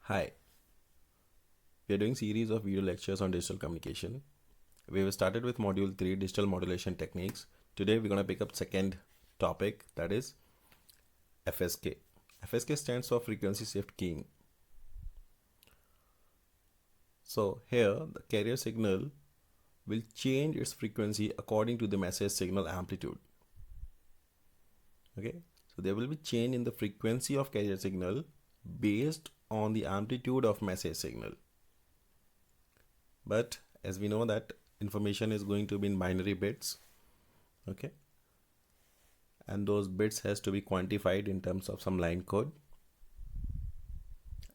Hi, we are doing series of video lectures on digital communication. We have started with module 3 digital modulation techniques. Today we're going to pick up second topic, that is FSK. FSK stands for frequency shift keying. So here the carrier signal will change its frequency according to the message signal amplitude. Okay, so there will be change in the frequency of carrier signal based on the amplitude of message signal. But as we know that information is going to be in binary bits, okay, and those bits has to be quantified in terms of some line code,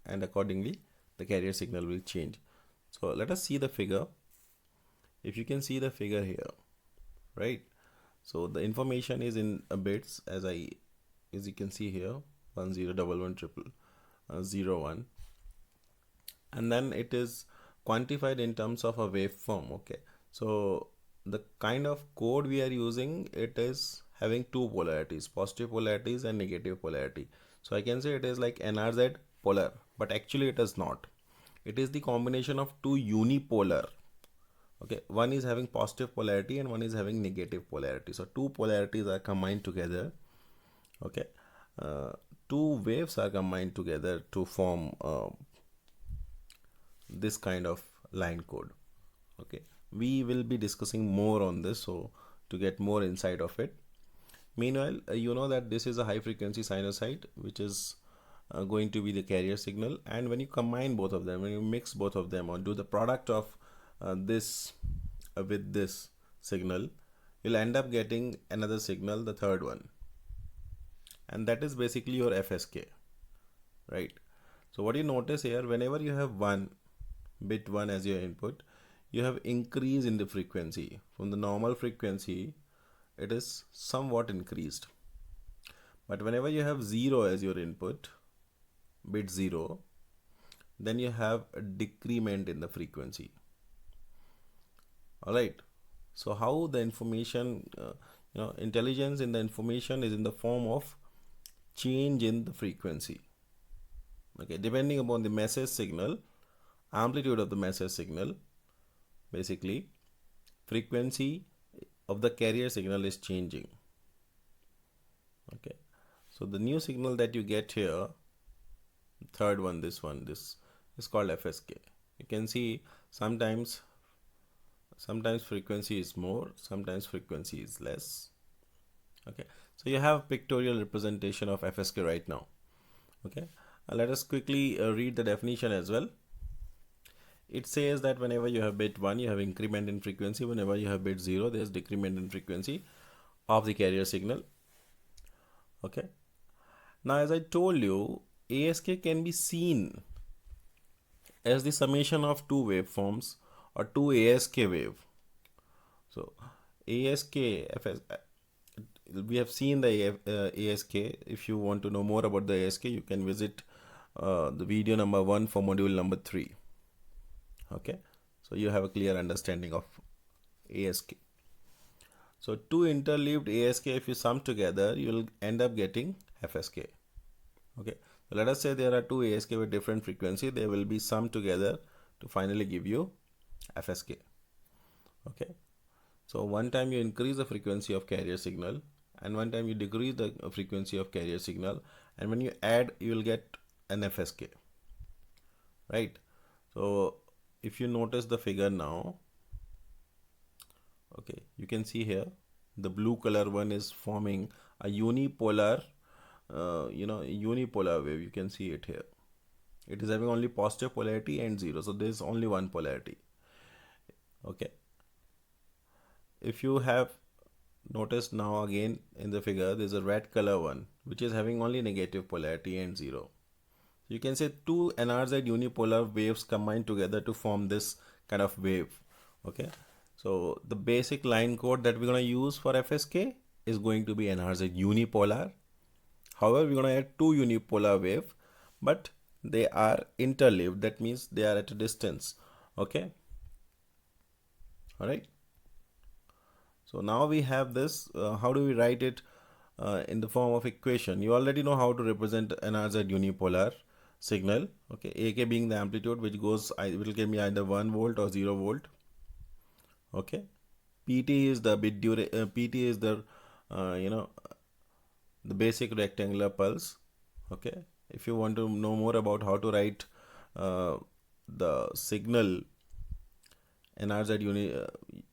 and accordingly the carrier signal will change. So let us see the figure. If you can see the figure here, right, so the information is in bits as you can see here, 10110001, and then it is quantified in terms of a waveform. Okay, so the kind of code we are using, it is having two polarities, positive polarities and negative polarity. So I can say it is like NRZ polar, but actually it is not. It is the combination of two unipolar. Okay, one is having positive polarity and one is having negative polarity. So two polarities are combined together. Okay, two waves are combined together to form this kind of line code. Okay, we will be discussing more on this, so to get more insight of it. Meanwhile, you know that this is a high frequency sinusoid which is going to be the carrier signal, and when you combine both of them, when you mix both of them or do the product of this with this signal, you'll end up getting another signal, the third one, and that is basically your FSK, right? So what you notice here, whenever you have bit 1 as your input, you have increase in the frequency. From the normal frequency, it is somewhat increased. But whenever you have 0 as your input, bit 0, then you have a decrement in the frequency. Alright, so how the information, intelligence in the information is in the form of change in the frequency. Okay, depending upon the message signal, amplitude of the message signal, basically frequency of the carrier signal is changing. Okay, so the new signal that you get here, third one, this is called FSK. You can see sometimes frequency is more, sometimes frequency is less. Okay, so you have pictorial representation of FSK right now. Okay, let us quickly read the definition as well. It says that whenever you have bit 1, you have increment in frequency. Whenever you have bit 0, there is decrement in frequency of the carrier signal. Okay, now as I told you, ASK can be seen as the summation of two waveforms or two ASK wave. So ASK, we have seen the ASK. If you want to know more about the ASK, you can visit the video number 1 for module number 3. Okay, so you have a clear understanding of ASK. So two interleaved ASK, if you sum together, you will end up getting FSK. Okay, so let us say there are two ASK with different frequency. They will be summed together to finally give you FSK. Okay, so one time you increase the frequency of carrier signal and one time you decrease the frequency of carrier signal, and when you add, you will get an FSK, right? So if you notice the figure now, okay, you can see here the blue color one is forming a unipolar unipolar wave. You can see it here. It is having only positive polarity and 0, so there is only one polarity. Okay, if you have noticed now again in the figure, there is a red color one which is having only negative polarity and 0. You can say two NRZ unipolar waves combined together to form this kind of wave. Okay, so the basic line code that we're going to use for FSK is going to be NRZ unipolar. However, we're going to add two unipolar wave, but they are interleaved. That means they are at a distance. Okay, all right. So now we have this. How do we write it in the form of equation? You already know how to represent NRZ unipolar. signal. Okay, AK being the amplitude which goes, will give me either 1 volt or 0 volt. Okay, PT is the PT is the you know, the basic rectangular pulse. Okay, if you want to know more about how to write the signal NRZ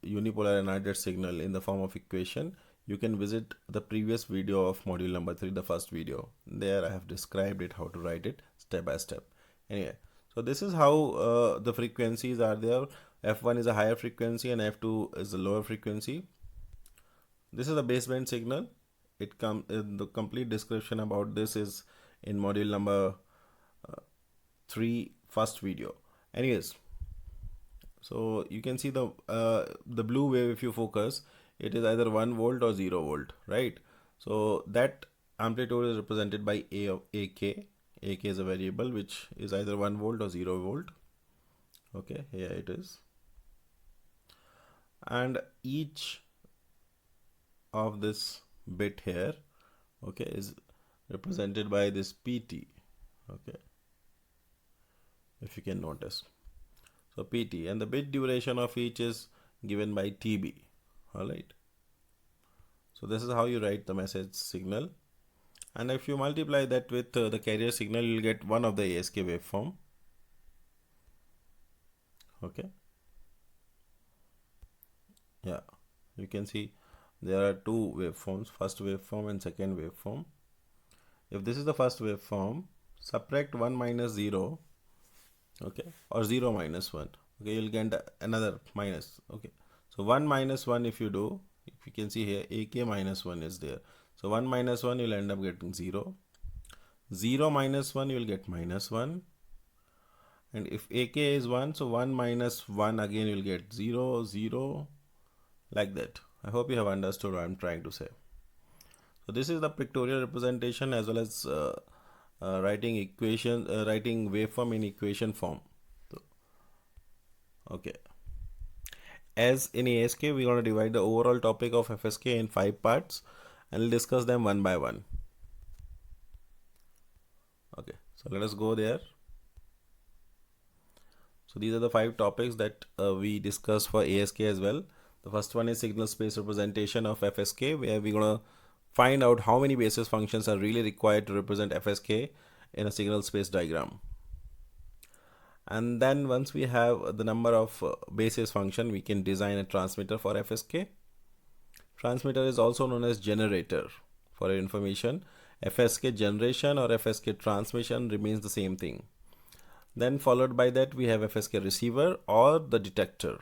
unipolar NRZ signal in the form of equation, you can visit the previous video of module number 3, the first video. There I have described it, how to write it step by step. Anyway, so this is how the frequencies are there. F1 is a higher frequency and F2 is a lower frequency. This is a baseband signal. It comes, the complete description about this is in module number 3, first video. Anyways, so you can see the blue wave, if you focus, it is either 1 volt or 0 volt, right? So that amplitude is represented by A of AK. AK is a variable which is either 1 volt or 0 volt. Okay, here it is. And each of this bit here, okay, is represented by this PT. Okay, if you can notice. So PT, and the bit duration of each is given by TB. Alright. So this is how you write the message signal. And if you multiply that with the carrier signal, you'll get one of the ASK waveform. Okay. Yeah, you can see there are two waveforms, first waveform and second waveform. If this is the first waveform, subtract 1 minus 0, okay, or 0 minus 1, okay, you'll get another minus. Okay, so 1 minus 1, if you do, if you can see here, AK minus 1 is there. So 1 minus 1, you'll end up getting 0. 0 minus 1, you'll get minus 1. And if AK is 1, so 1 minus 1, again you'll get 0, 0, like that. I hope you have understood what I'm trying to say. So this is the pictorial representation as well as writing equation, writing waveform in equation form. So, okay. As in ASK, we're going to divide the overall topic of FSK in 5 parts and we'll discuss them one by one. Okay, so let us go there. So these are the 5 topics that we discussed for ASK as well. The first one is signal space representation of FSK, where we're going to find out how many basis functions are really required to represent FSK in a signal space diagram. And then once we have the number of basis function, we can design a transmitter for FSK. Transmitter is also known as generator. For your information, FSK generation or FSK transmission remains the same thing. Then followed by that, we have FSK receiver or the detector.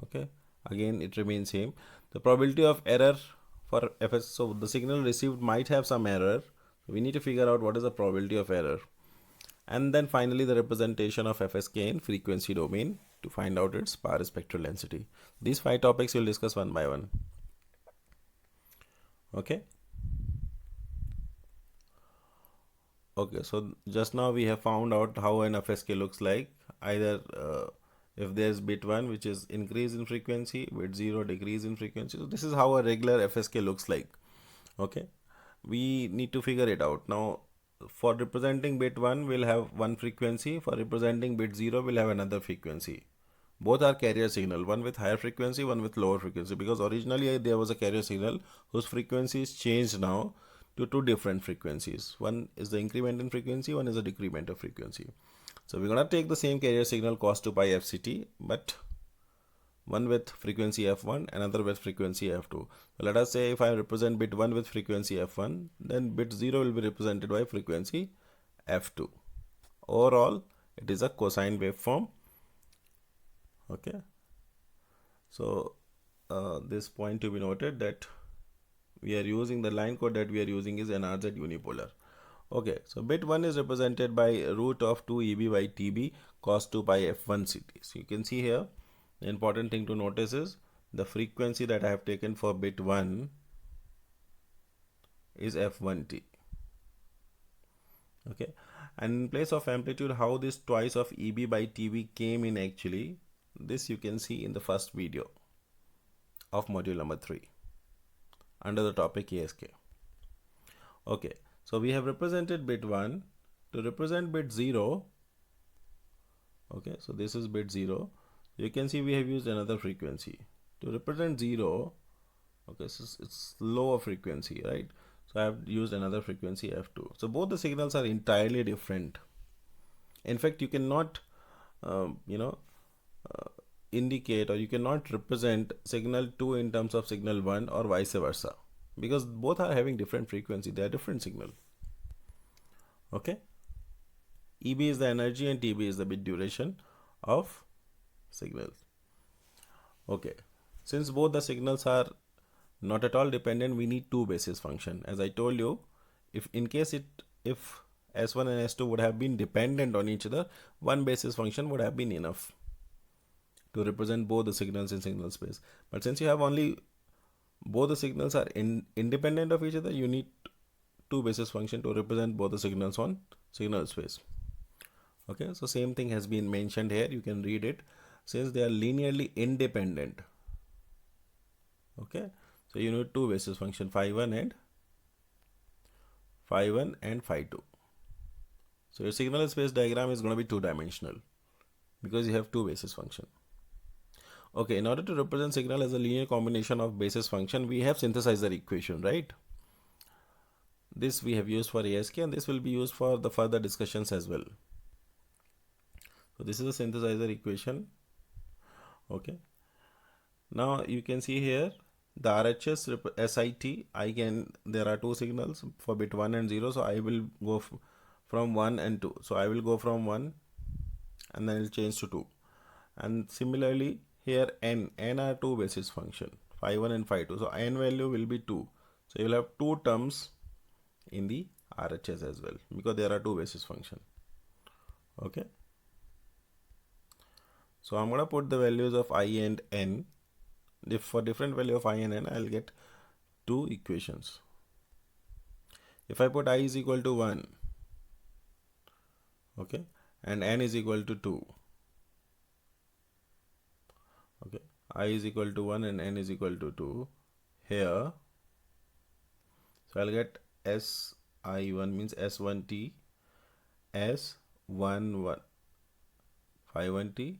Okay, again it remains same. The probability of error for FS, so the signal received might have some error. We need to figure out what is the probability of error. And then finally the representation of FSK in frequency domain to find out its power spectral density. These 5 topics we'll discuss one by one. Okay. Okay, so just now we have found out how an FSK looks like. Either if there's bit 1 which is increase in frequency, bit 0 decrease in frequency. So this is how a regular FSK looks like. Okay, we need to figure it out. Now for representing bit 1 we'll have one frequency, for representing bit 0 we'll have another frequency. Both are carrier signal, one with higher frequency, one with lower frequency, because originally there was a carrier signal whose frequency is changed now to 2 different frequencies. One is the increment in frequency, one is a decrement of frequency. So we're going to take the same carrier signal cos 2 pi FCT, but one with frequency F1, another with frequency F2. So let us say if I represent bit 1 with frequency F1, then bit 0 will be represented by frequency F2. Overall, it is a cosine waveform. Okay. So this point to be noted that we are using the line code that we are using is NRZ unipolar. Okay, so bit 1 is represented by root of 2 EB by TB cos 2 pi F1 CT. So you can see here, the important thing to notice is the frequency that I have taken for bit 1 is F1T. Okay, and in place of amplitude, how this twice of EB by TB came in actually, this you can see in the first video of module number 3 under the topic ASK. Okay, so we have represented bit 1 To represent bit 0, okay, so this is bit 0. You can see we have used another frequency. To represent 0, okay, so it's lower frequency, right? So I have used another frequency f2. So both the signals are entirely different. In fact, you cannot, you know, indicate, or you cannot represent signal 2 in terms of signal 1 or vice versa, because both are having different frequency. They are different signal. Okay. EB is the energy and TB is the bit duration of signals. Okay. Since both the signals are not at all dependent, we need two basis function. As I told you, if S1 and S2 would have been dependent on each other, one basis function would have been enough to represent both the signals in signal space. But since you have only both the signals are independent of each other, you need two basis function to represent both the signals on signal space. Okay, so same thing has been mentioned here. You can read it. Since they are linearly independent, okay, so you need two basis function, phi1 and phi2. So your signal space diagram is going to be two-dimensional because you have two basis function. Okay, in order to represent signal as a linear combination of basis function, we have synthesizer equation, right? This we have used for ASK, and this will be used for the further discussions as well. So this is a synthesizer equation. Okay. Now you can see here the RHS SIT. There are two signals for bit 1 and 0. So I will go from 1 and 2. So I will go from 1 and then it will change to 2. And similarly here n are two basis function, phi1 and phi2. So n value will be 2. So you will have two terms in the RHS as well because there are two basis function. Okay. So I'm going to put the values of I and n. If for different value of I and n, I'll get two equations. If I put I is equal to 1, okay, and n is equal to 2, okay, I is equal to 1 and n is equal to 2 here, so I'll get SI1 means S1T, S11, phi1T,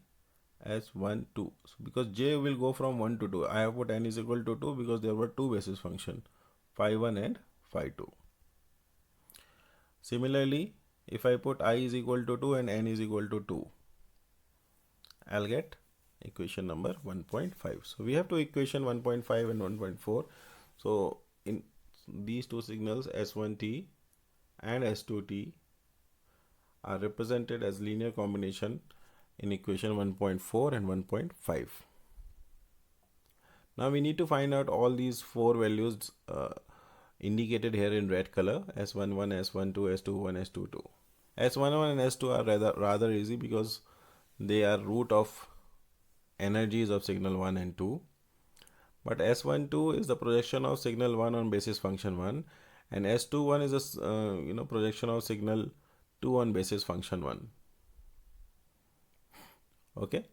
S12. So because J will go from 1 to 2, I have put n is equal to 2 because there were two basis function, phi1 and phi2. Similarly, if I put I is equal to 2 and n is equal to 2, I'll get equation number 1.5. So we have two equation 1.5 and 1.4. So in these two signals S1T and S2T are represented as linear combination in equation 1.4 and 1.5. Now we need to find out all these four values indicated here in red color: S11, S12, S21, S22. S11 and S2 are rather easy because they are root of energies of signal 1 and 2. But S12 is the projection of signal 1 on basis function 1, and S21 is a projection of signal 2 on basis function 1. Okay.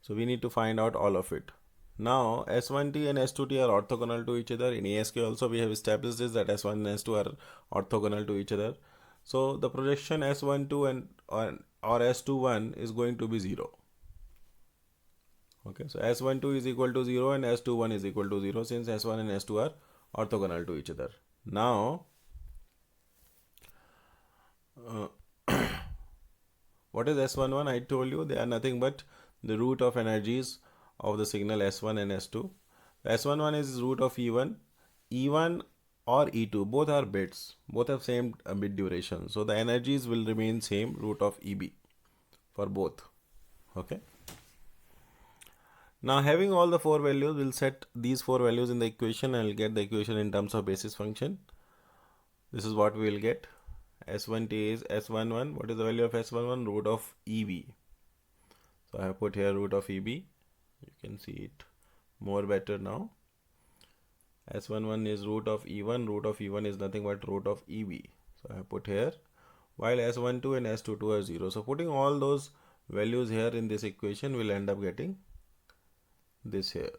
So we need to find out all of it. Now S1T and S2T are orthogonal to each other. In ASK also we have established this, that S1 and S2 are orthogonal to each other. So the projection S12 and or S21 is going to be 0. Okay, so S12 is equal to 0 and S21 is equal to 0 since S1 and S2 are orthogonal to each other. Now what is S11? I told you they are nothing but the root of energies of the signal S1 and S2. S11 is root of E1. E1 or E2, both are bits, both have same bit duration. So the energies will remain same, root of EB for both. Okay. Now having all the four values, we'll set these four values in the equation and I'll get the equation in terms of basis function. This is what we will get. S1T is S11. What is the value of S11? Root of EB. So I have put here root of EB. You can see it more better now. S11 is root of E1. Root of E1 is nothing but root of EB. So I have put here. While S12 and S22 are 0. So putting all those values here in this equation, we'll end up getting this here.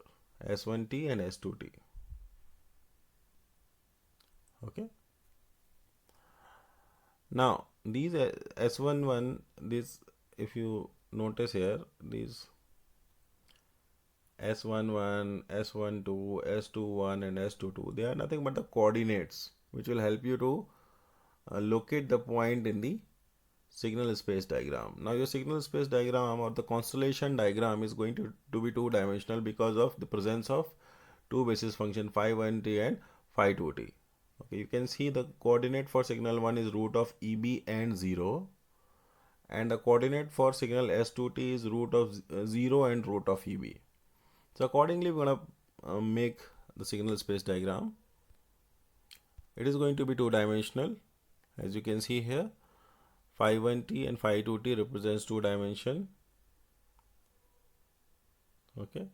S1T and S2T. Okay. Now these S11, this, if you notice here, these S11, S12, S21 and S22, they are nothing but the coordinates which will help you to locate the point in the signal space diagram. Now your signal space diagram or the constellation diagram is going to be two-dimensional because of the presence of two basis function phi 1t and phi 2t. Okay, you can see the coordinate for signal 1 is root of EB and 0, and the coordinate for signal S2t is root of 0 and root of EB. So accordingly we're going to make the signal space diagram. It is going to be two-dimensional, as you can see here. Phi 1t and phi 2t represents two dimension. Okay,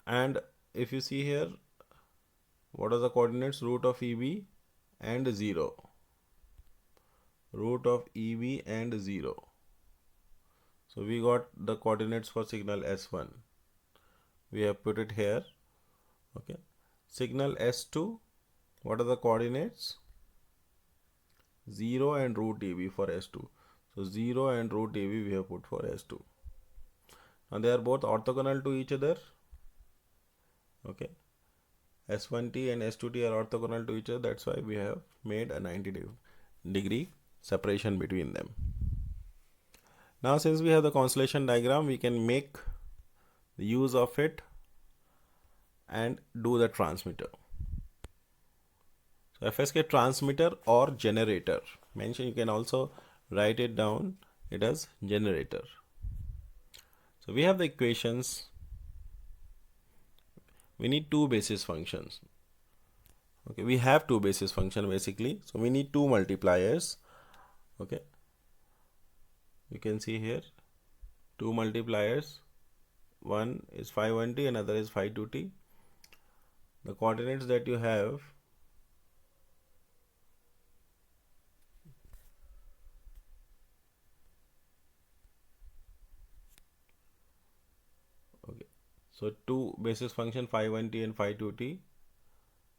and if you see here, what are the coordinates? Root of EB and 0. Root of EB and 0. So we got the coordinates for signal S1. We have put it here. Okay. Signal S2, what are the coordinates? 0 and root EB for S2. So 0 and root EB we have put for S2. Now they are both orthogonal to each other. Okay. S1t and S2t are orthogonal to each other. That's why we have made a 90-degree separation between them. Now since we have the constellation diagram, we can make the use of it and do the transmitter. So FSK transmitter or generator. Mention, you can also write it down it as generator. So we have the equations. We need two basis functions. Okay, we have two basis function basically. So we need two multipliers. Okay, you can see here two multipliers. One is phi 1t, another is phi 2t. The coordinates that you have, okay, so two basis function phi 1t and phi 2t,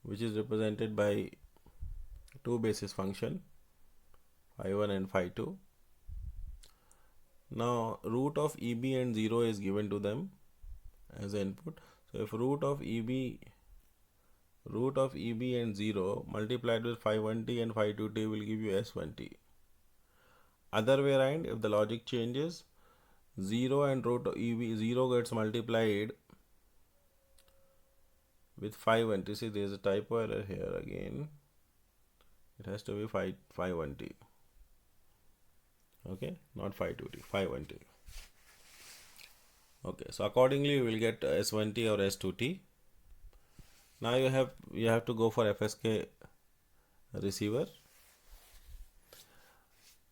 which is represented by two basis function phi 1 and phi 2. Now root of EB and 0 is given to them as input. So if root of EB and 0 multiplied with phi 1t and phi 2t will give you S1t. Other way around, if the logic changes, 0 and root of EB, 0 gets multiplied with phi 1t. See, there is a typo error here again. It has to be phi 1t. Okay, not phi 2t, phi 1t. Okay, so accordingly we will get S1t or S2t. Now you have to go for FSK receiver.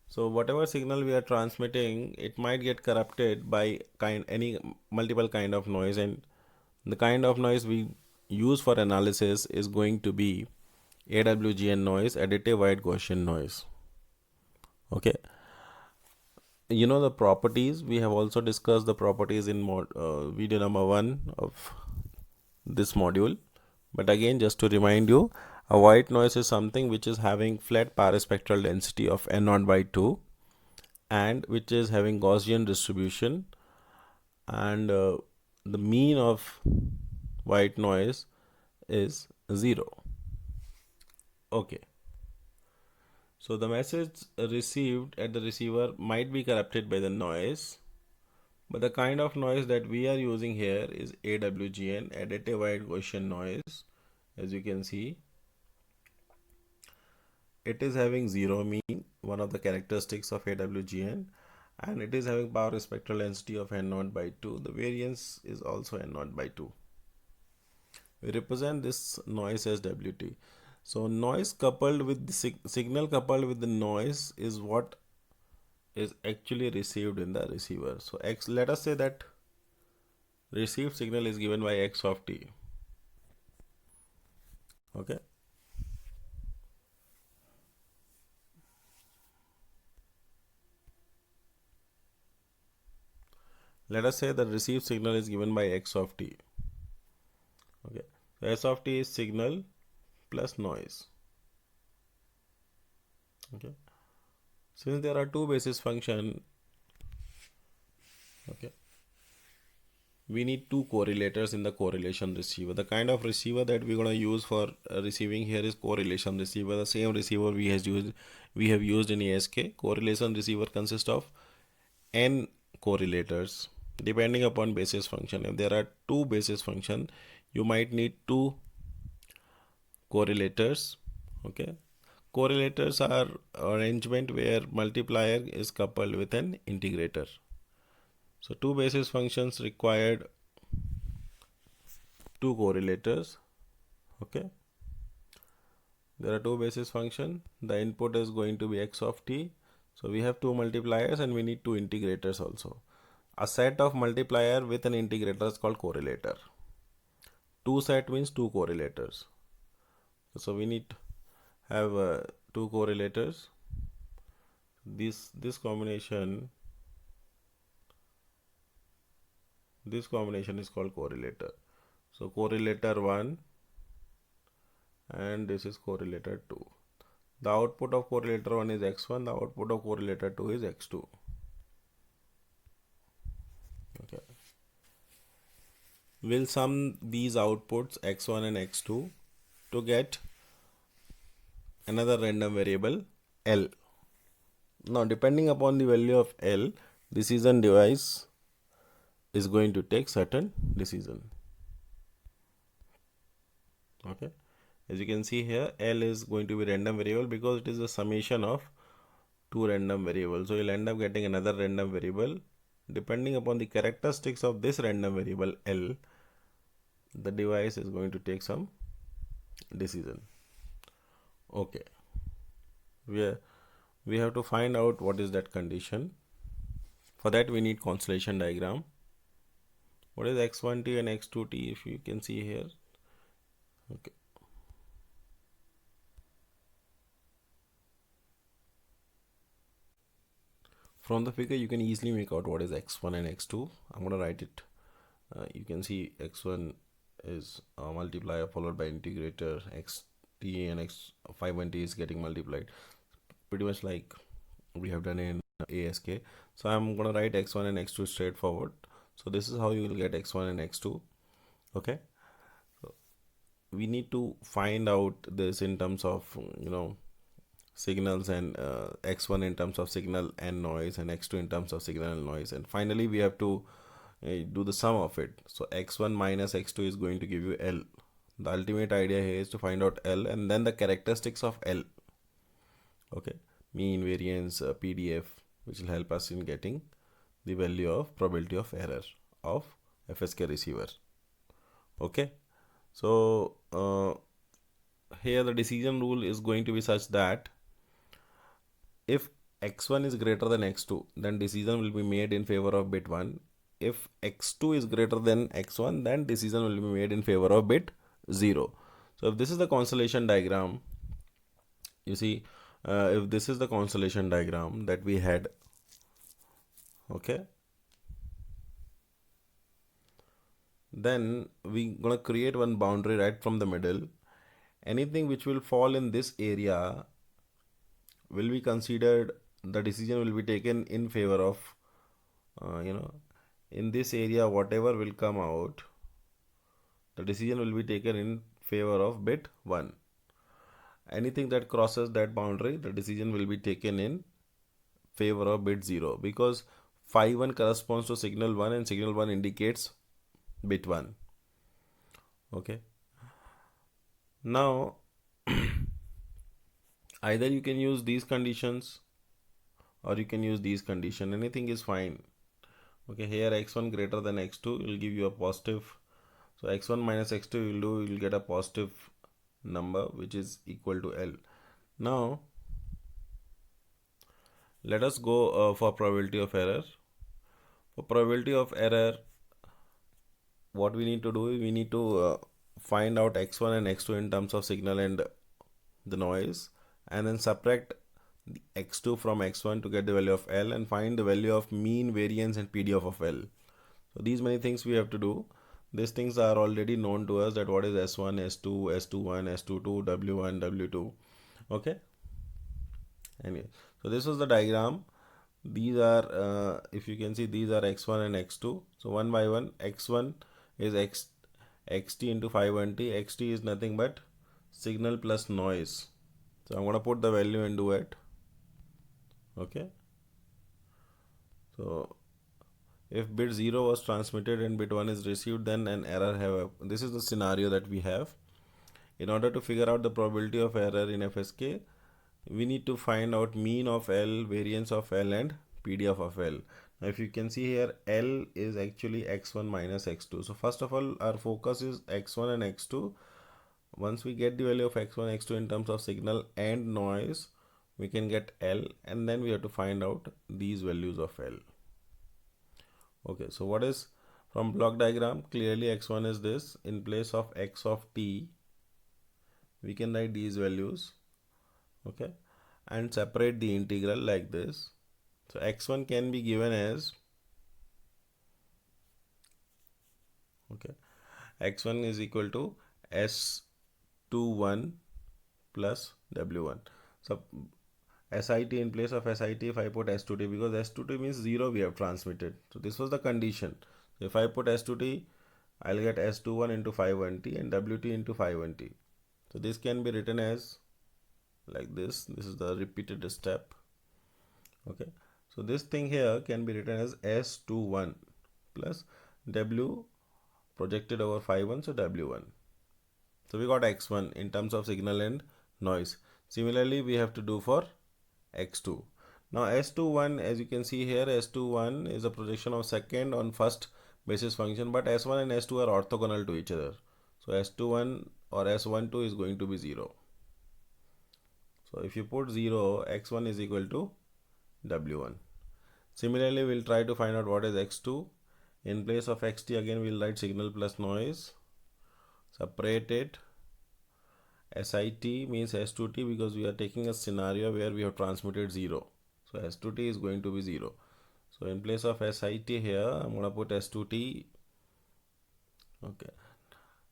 So whatever signal we are transmitting, it might get corrupted by any multiple kind of noise, and the kind of noise we use for analysis is going to be AWGN noise, additive white Gaussian noise. Okay, you know the properties. We have also discussed the properties in video number 1 of this module. But again, just to remind you, a white noise is something which is having flat paraspectral density of N0 by 2 and which is having Gaussian distribution, and the mean of white noise is 0. Okay. So the message received at the receiver might be corrupted by the noise, but the kind of noise that we are using here is AWGN, additive white Gaussian noise. As you can see, it is having 0 mean, one of the characteristics of AWGN, and it is having power spectral density of N0 by 2. The variance is also N0 by 2. We represent this noise as WT. So noise coupled with the signal coupled with the noise is what is actually received in the receiver. So X, let us say that received signal is given by X of t. Okay. Let us say the received signal is given by X of t. Okay. So S of t is signal plus noise. Okay. Since there are two basis function, okay, we need two correlators in the correlation receiver. The kind of receiver that we're gonna use for receiving here is correlation receiver. The same receiver we have used in ASK. Correlation receiver consists of n correlators depending upon basis function. If there are two basis function, you might need two correlators. Okay, correlators are arrangement where multiplier is coupled with an integrator. So two basis functions required two correlators. Okay, there are two basis function. The input is going to be x of t. So we have two multipliers and we need two integrators also. A set of multiplier with an integrator is called correlator. Two set means two correlators. So we need to have two correlators. This combination is called correlator. So correlator 1 and this is correlator 2. The output of correlator 1 is x1, the output of correlator 2 is x2. Okay. We'll sum these outputs x1 and x2 to get another random variable L. Now depending upon the value of L, decision device is going to take certain decision. Okay, as you can see here, L is going to be random variable because it is a summation of two random variables. So you'll end up getting another random variable. Depending upon the characteristics of this random variable L, the device is going to take some decision. Okay, we have to find out what is that condition. For that we need constellation diagram. What is x1t and x2t, if you can see here. Okay, from the figure you can easily make out what is x1 and x2. I'm going to write it. You can see x1 is a multiplier followed by integrator, xt and x51t is getting multiplied, pretty much like we have done in ASK. So I'm going to write x1 and x2 straightforward. So this is how you will get x1 and x2. Okay, so we need to find out this in terms of signals, and x1 in terms of signal and noise, and x2 in terms of signal and noise, and finally we have to do the sum of it. So x1 minus x2 is going to give you L. The ultimate idea here is to find out L and then the characteristics of L. Okay, mean, variance, PDF, which will help us in getting the value of probability of error of FSK receiver. Okay, so here the decision rule is going to be such that if x1 is greater than x2, then decision will be made in favor of bit 1. If x2 is greater than x1, then decision will be made in favor of bit 0. So if this is the constellation diagram, you see, if this is the constellation diagram that we had, okay, then we gonna create one boundary right from the middle. Anything which will fall in this area will be considered, the decision will be taken in favor of in this area, whatever will come out, the decision will be taken in favor of bit 1. Anything that crosses that boundary, the decision will be taken in favor of bit 0, because phi 1 corresponds to signal 1 and signal 1 indicates bit 1. Okay, now either you can use these conditions or you can use these conditions, anything is fine. Okay, here x1 greater than x2 will give you a positive, so x1 minus x2 you will get a positive number which is equal to L. Now let us go for probability of error. For probability of error, what we need to do is we need to find out x1 and x2 in terms of signal and the noise, and then subtract the x2 from x1 to get the value of L, and find the value of mean, variance and PDF of L. So these many things we have to do. These things are already known to us, that what is S1, S2, S21, S22, W1, W2. Okay, Anyway, so this was the diagram. These are, if you can see, these are x1 and x2. So one by one, x1 is xt into 520. Xt is nothing but signal plus noise. So I'm going to put the value into it. Okay. So if bit 0 was transmitted and bit 1 is received, then an error this is the scenario that we have. In order to figure out the probability of error in FSK, we need to find out mean of L, variance of L, and PDF of L. Now if you can see here, L is actually x1 minus x2. So first of all, our focus is x1 and x2. Once we get the value of x1, x2 in terms of signal and noise, we can get L, and then we have to find out these values of L. Okay, so what is from block diagram? Clearly x1 is this. In place of x of t, we can write these values. Okay, and separate the integral like this. So x1 can be given as, okay, x1 is equal to s21 plus w1. So SIT, in place of SIT, if I put S2T, because S2T means 0 we have transmitted. So this was the condition. So if I put S2T, I'll get S21 into 520 and WT into 520. So this can be written as like this. This is the repeated step. Okay. So this thing here can be written as S21 plus W projected over 5.1, so W1. So we got X1 in terms of signal and noise. Similarly, we have to do for x2. Now s21, as you can see here, s21 is a projection of second on first basis function, but s1 and s2 are orthogonal to each other. So s21 or s12 is going to be 0. So if you put 0, x1 is equal to w1. Similarly, we'll try to find out what is x2. In place of xt, again we'll write signal plus noise. Separate it. SIT means S2T, because we are taking a scenario where we have transmitted 0. So S2T is going to be 0. So in place of SIT here, I'm going to put S2T. Okay.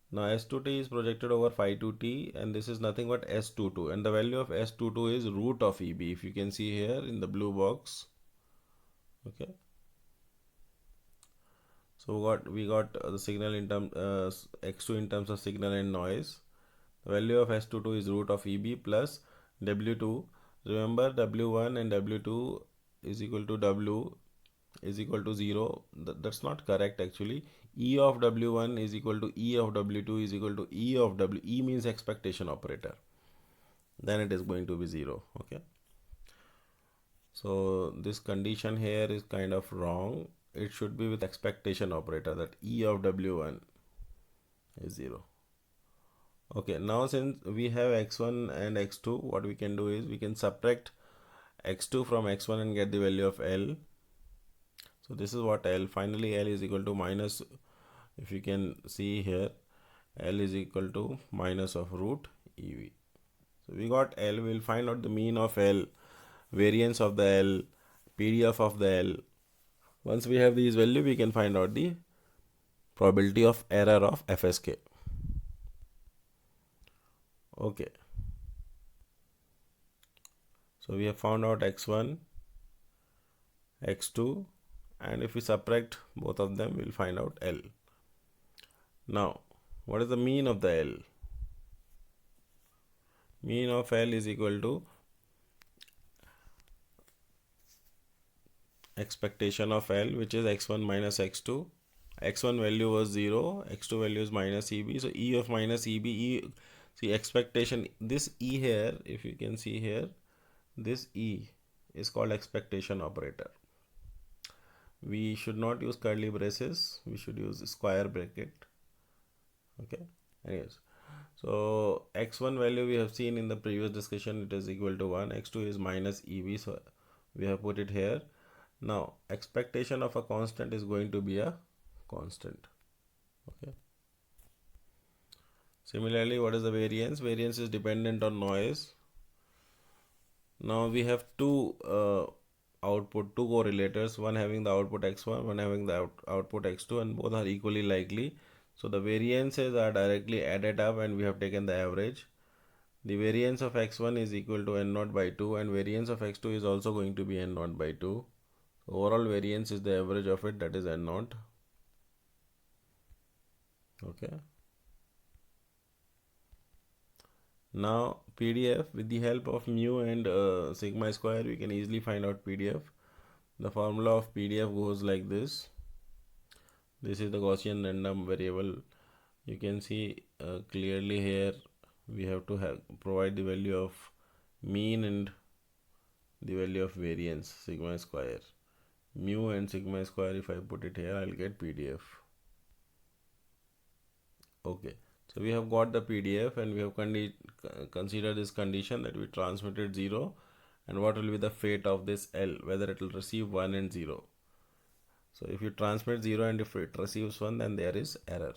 Now S2T is projected over phi 2T, and this is nothing but S22. And the value of S22 is root of EB. If you can see here in the blue box. Okay. So we got the signal in terms x2 in terms of signal and noise. The value of S22 is root of EB plus W2. Remember, W1 and W2 is equal to W is equal to 0. That's not correct actually. E of W1 is equal to E of W2 is equal to E of W. E means expectation operator. Then it is going to be 0. Okay. So this condition here is kind of wrong. It should be with expectation operator, that E of W1 is 0. Okay, now since we have x1 and x2, what we can do is we can subtract x2 from x1 and get the value of L. So this is what L, finally L is equal to minus, if you can see here, L is equal to minus of root EV. So we got L, we'll find out the mean of L, variance of the L, PDF of the L. Once we have these values, we can find out the probability of error of FSK. Okay. So we have found out x1, x2, and if we subtract both of them, we'll find out L. Now, what is the mean of the L? Mean of L is equal to expectation of L, which is x1 minus x2. x1 value was 0, x2 value is minus EB. So E of minus EB, see expectation, this E here, if you can see here, this E is called expectation operator. We should not use curly braces, we should use square bracket. Okay. Anyways, so x1 value we have seen in the previous discussion, it is equal to 1, x2 is minus EB, so we have put it here. Now expectation of a constant is going to be a constant. Okay. Similarly, what is the variance? Variance is dependent on noise. Now we have two correlators, one having the output x1, one having the output x2, and both are equally likely. So the variances are directly added up and we have taken the average. the variance of x1 is equal to n naught by 2, and variance of x2 is also going to be n naught by 2. Overall variance is the average of it, that is n naught. Okay. Now PDF, with the help of mu and sigma square, we can easily find out PDF. The formula of PDF goes like this. This is the Gaussian random variable. You can see clearly here we have to provide the value of mean and the value of variance, sigma square. Mu and sigma square, if I put it here, I'll get PDF. Okay, so we have got the PDF, and we have considered this condition that we transmitted 0, and what will be the fate of this L, whether it will receive 1 and 0. So if you transmit 0 and if it receives 1, then there is error.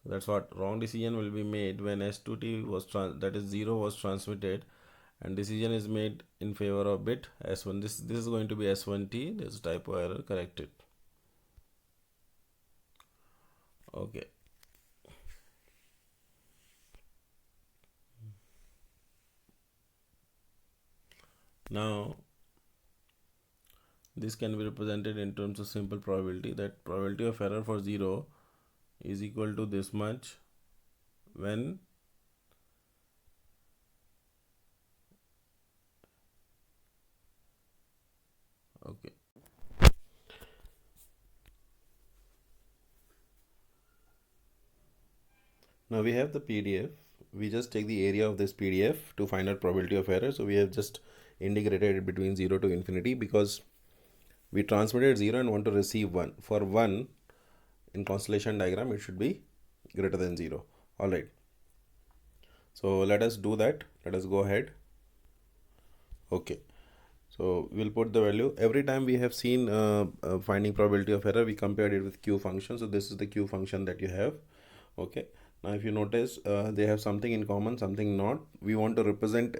That's what wrong decision will be made when S2T was that is 0 was transmitted, and decision is made in favor of bit S1. This is going to be S1T. This typo error, correct it. Okay. Now this can be represented in terms of simple probability, that probability of error for 0 is equal to this much when okay. Now we have the PDF. We just take the area of this PDF to find out probability of error. So we have just integrated it between 0 to infinity, because we transmitted 0 and want to receive 1. For 1 in constellation diagram, it should be greater than 0. Alright. So let us do that. Let us go ahead. Okay. So we'll put the value. Every time we have seen finding probability of error, we compared it with Q function. So this is the Q function that you have. Okay. Now if you notice, they have something in common, something not. We want to represent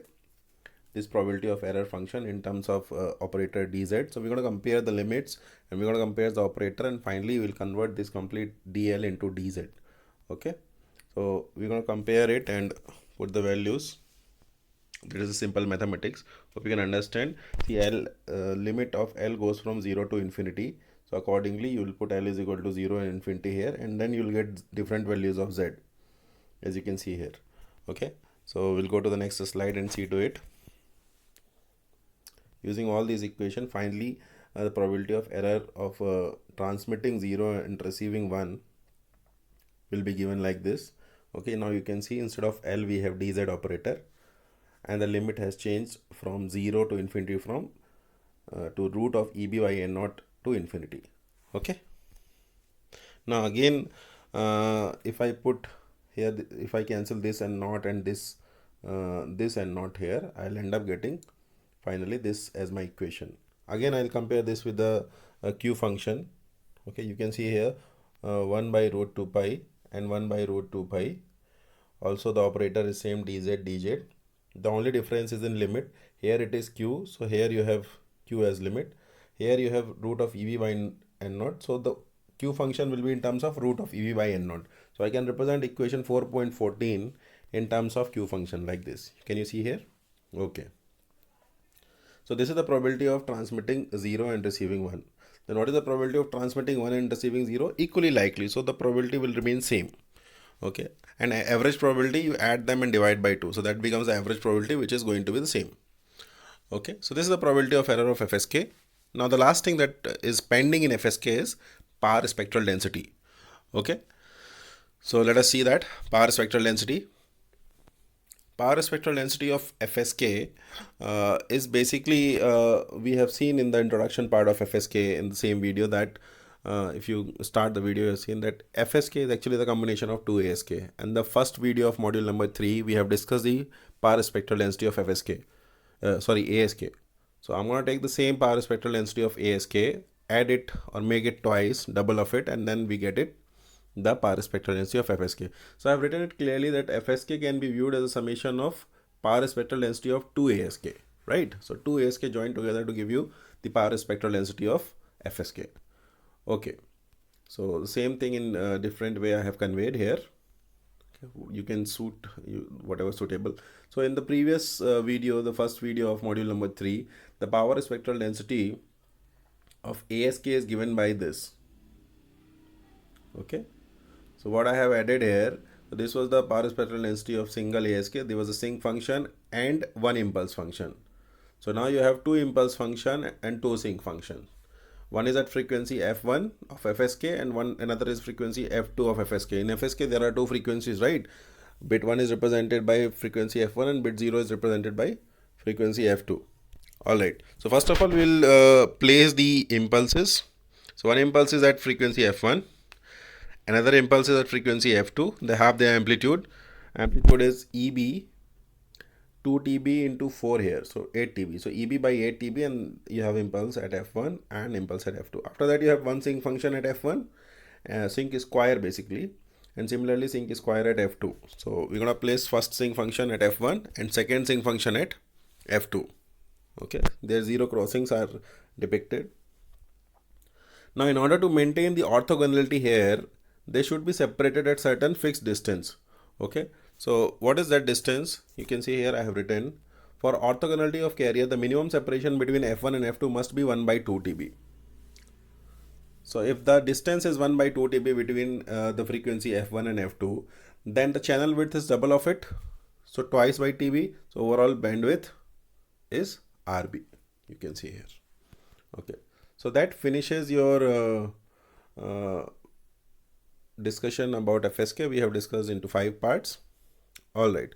this probability of error function in terms of operator dz. So we're going to compare the limits, and we're going to compare the operator, and finally we'll convert this complete dl into dz. Okay. So we're going to compare it and put the values. This is a simple mathematics. Hope you can understand. The L limit of L goes from 0 to infinity. So accordingly, you will put L is equal to 0 and infinity here, and then you will get different values of Z, as you can see here. Okay. So we'll go to the next slide and see to it. Using all these equations, finally, the probability of error of transmitting 0 and receiving 1 will be given like this. Okay. Now you can see instead of L, we have dz operator, and the limit has changed from 0 to infinity, from to root of EB by n naught to infinity. Okay. Now again, if I put here, if I cancel this and not and this and not here, I'll end up getting finally this as my equation. Again, I'll compare this with the Q function. Okay, you can see here 1 by root 2 pi and 1 by root 2 pi. Also the operator is same dz. The only difference is in limit. Here it is Q, so here you have Q as limit. Here you have root of EB by n naught. So the Q function will be in terms of root of EB by n naught. So I can represent equation 4.14 in terms of Q function like this. Can you see here? Okay. So this is the probability of transmitting 0 and receiving 1. Then what is the probability of transmitting 1 and receiving 0? Equally likely. So the probability will remain same. Okay. And average probability, you add them and divide by 2. So that becomes the average probability, which is going to be the same. Okay. So this is the probability of error of FSK. Now the last thing that is pending in FSK is power spectral density. Okay. So let us see that power spectral density. Power spectral density of FSK is basically, we have seen in the introduction part of FSK in the same video that if you start the video, you've seen that FSK is actually the combination of two ASK. And the first video of module number 3, we have discussed the power spectral density of FSK. ASK. So I'm going to take the same power spectral density of ASK, add it or make it twice, double of it, and then we get it the power spectral density of FSK. So I've written it clearly that FSK can be viewed as a summation of power spectral density of 2 ASK, right? So 2 ASK joined together to give you the power spectral density of FSK. Okay. So the same thing in a different way I have conveyed here. You can suit whatever suitable. So in the previous video, the first video of module number 3, the power spectral density of ASK is given by this. Okay, so what I have added here, this was the power spectral density of single ASK. There was a sinc function and one impulse function. So now you have two impulse function and two sinc functions. One is at frequency f1 of FSK and another is frequency f2 of FSK. In FSK there are two frequencies, right? Bit 1 is represented by frequency f1 and bit 0 is represented by frequency f2. Alright, so first of all we'll place the impulses. So one impulse is at frequency f1, another impulse is at frequency f2. They have their amplitude. Amplitude is EB 2 TB into 4 here, so 8 TB. So EB by 8 TB, and you have impulse at f1 and impulse at f2. After that you have one sinc function at f1, sinc is square basically, and similarly sinc is square at f2. So we're gonna place first sinc function at f1 and second sinc function at f2. Okay, their zero crossings are depicted. Now in order to maintain the orthogonality here, they should be separated at certain fixed distance. Okay, so what is that distance? You can see here I have written, for orthogonality of carrier, the minimum separation between f1 and f2 must be 1 by 2 TB. So if the distance is 1 by 2 TB between the frequency f1 and f2, then the channel width is double of it, so twice by TB. So overall bandwidth is RB, you can see here. Okay, so that finishes your discussion about FSK. We have discussed into 5 parts. All right.